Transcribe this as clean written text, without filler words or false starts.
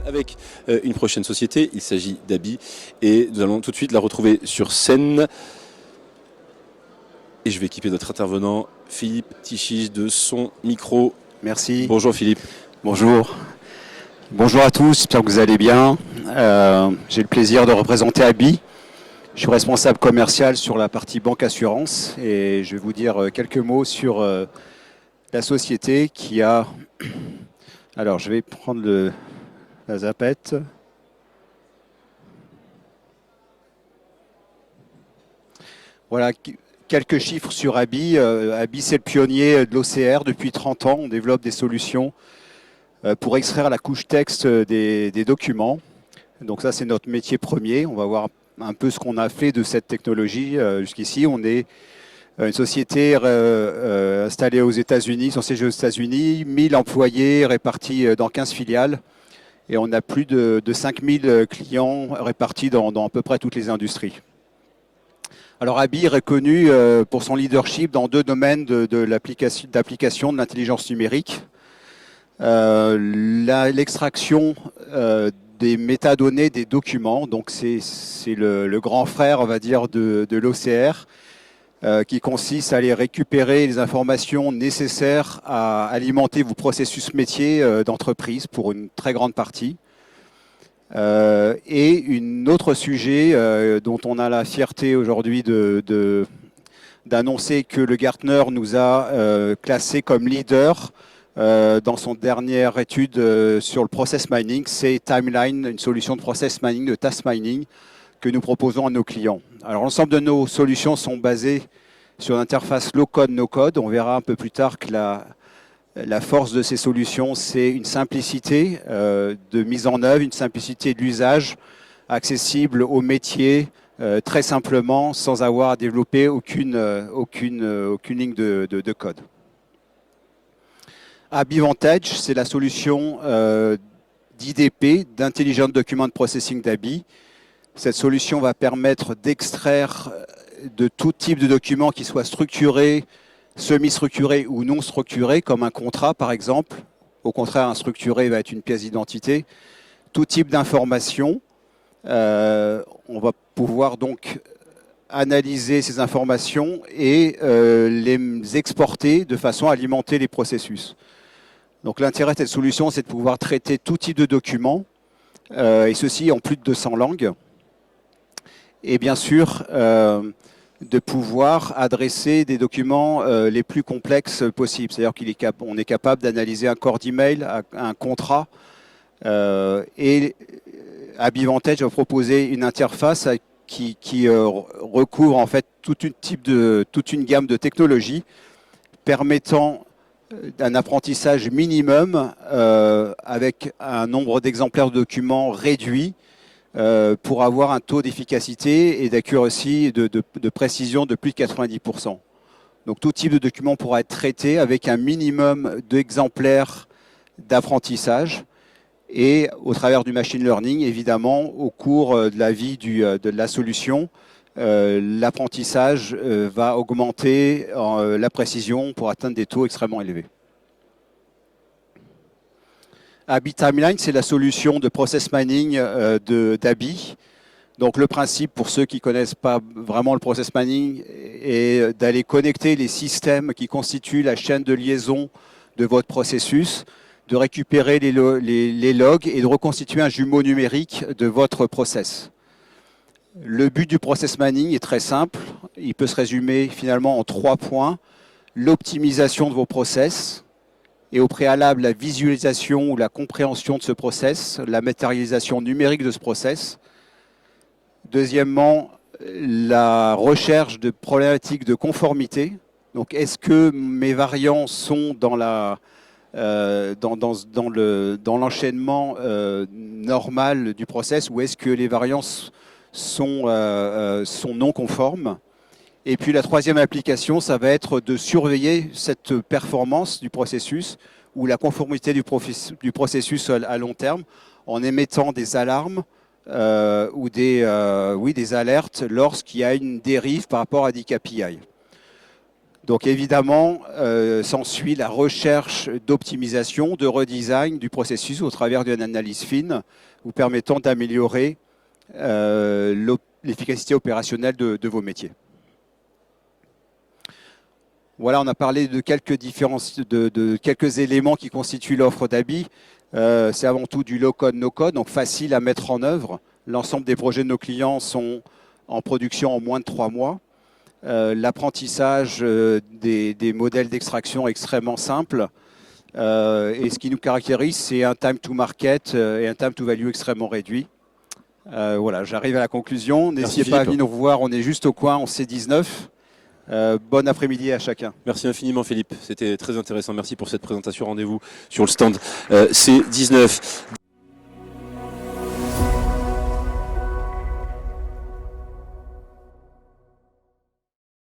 avec une prochaine société. Il s'agit d'Abi et nous allons tout de suite la retrouver sur scène. Et je vais équiper notre intervenant Philippe Tichis de son micro. Merci. Bonjour Philippe. Bonjour. Bonjour à tous, j'espère que vous allez bien. J'ai le plaisir de représenter Abi. Je suis responsable commercial sur la partie banque assurance et je vais vous dire quelques mots sur la société qui a... Alors je vais prendre la zapette. Voilà, quelques chiffres sur Abi. Abi, c'est le pionnier de l'OCR. Depuis 30 ans, on développe des solutions pour extraire la couche texte des documents. Donc ça, c'est notre métier premier. On va voir un peu ce qu'on a fait de cette technologie jusqu'ici. On est une société installée aux États-Unis, son siège aux États-Unis, 1000 employés répartis dans 15 filiales. Et on a plus de 5000 clients répartis dans à peu près toutes les industries. Alors Abi est reconnu pour son leadership dans deux domaines d'application de l'intelligence numérique. L'extraction des métadonnées des documents, donc c'est le grand frère, on va dire, de l'OCR, qui consiste à aller récupérer les informations nécessaires à alimenter vos processus métiers d'entreprise pour une très grande partie. Et un autre sujet dont on a la fierté aujourd'hui d'annoncer que le Gartner nous a classé comme leader dans son dernière étude sur le process mining, c'est Timeline, une solution de process mining, de task mining, que nous proposons à nos clients. Alors l'ensemble de nos solutions sont basées sur l'interface low-code, no-code. On verra un peu plus tard que la force de ces solutions, c'est une simplicité de mise en œuvre, une simplicité de l'usage, accessible aux métiers très simplement, sans avoir à développer aucune ligne de code. Abi Vantage, c'est la solution d'IDP, d'Intelligent Document Processing d'Abi. Cette solution va permettre d'extraire de tout type de documents qui soient structurés, semi-structurés ou non structurés, comme un contrat par exemple. Au contraire, un structuré va être une pièce d'identité. Tout type d'informations. On va pouvoir donc analyser ces informations et les exporter de façon à alimenter les processus. Donc l'intérêt de cette solution, c'est de pouvoir traiter tout type de documents, et ceci en plus de 200 langues. Et bien sûr, de pouvoir adresser des documents les plus complexes possibles. C'est-à-dire qu'on est capable d'analyser un corps d'email, un contrat, et Abi Vantage va proposer une interface qui recouvre en fait toute une gamme de technologies permettant un apprentissage minimum avec un nombre d'exemplaires de documents réduit pour avoir un taux d'efficacité et d'accuracy de précision de plus de 90%. Donc tout type de document pourra être traité avec un minimum d'exemplaires d'apprentissage et au travers du machine learning, évidemment, au cours de la vie de la solution, l'apprentissage va augmenter la précision pour atteindre des taux extrêmement élevés. Abi Timeline, c'est la solution de process mining d'Abi. Donc le principe, pour ceux qui ne connaissent pas vraiment le process mining, est d'aller connecter les systèmes qui constituent la chaîne de liaison de votre processus, de récupérer les logs et de reconstituer un jumeau numérique de votre process. Le but du process mining est très simple. Il peut se résumer finalement en 3 points. L'optimisation de vos process et au préalable la visualisation ou la compréhension de ce process, la matérialisation numérique de ce process. Deuxièmement, la recherche de problématiques de conformité. Donc, est-ce que mes variants sont dans l'enchaînement normal du process ou est-ce que les variants sont non conformes? Et puis la troisième application, ça va être de surveiller cette performance du processus ou la conformité du processus à long terme en émettant des alarmes ou des alertes lorsqu'il y a une dérive par rapport à des KPI. Donc évidemment, s'ensuit la recherche d'optimisation, de redesign du processus au travers d'une analyse fine, vous permettant d'améliorer l'efficacité opérationnelle de vos métiers. Voilà, on a parlé de quelques éléments qui constituent l'offre d'ABI. C'est avant tout du low-code, no-code, donc facile à mettre en œuvre. L'ensemble des projets de nos clients sont en production en moins de 3 mois. L'apprentissage des modèles d'extraction extrêmement simple. Et ce qui nous caractérise, c'est un time to market et un time to value extrêmement réduit. Voilà, j'arrive à la conclusion. N'hésitez pas à venir nous voir, on est juste au coin, on C19. Bon après-midi à chacun. Merci infiniment Philippe, c'était très intéressant. Merci pour cette présentation. Rendez-vous sur le stand C19.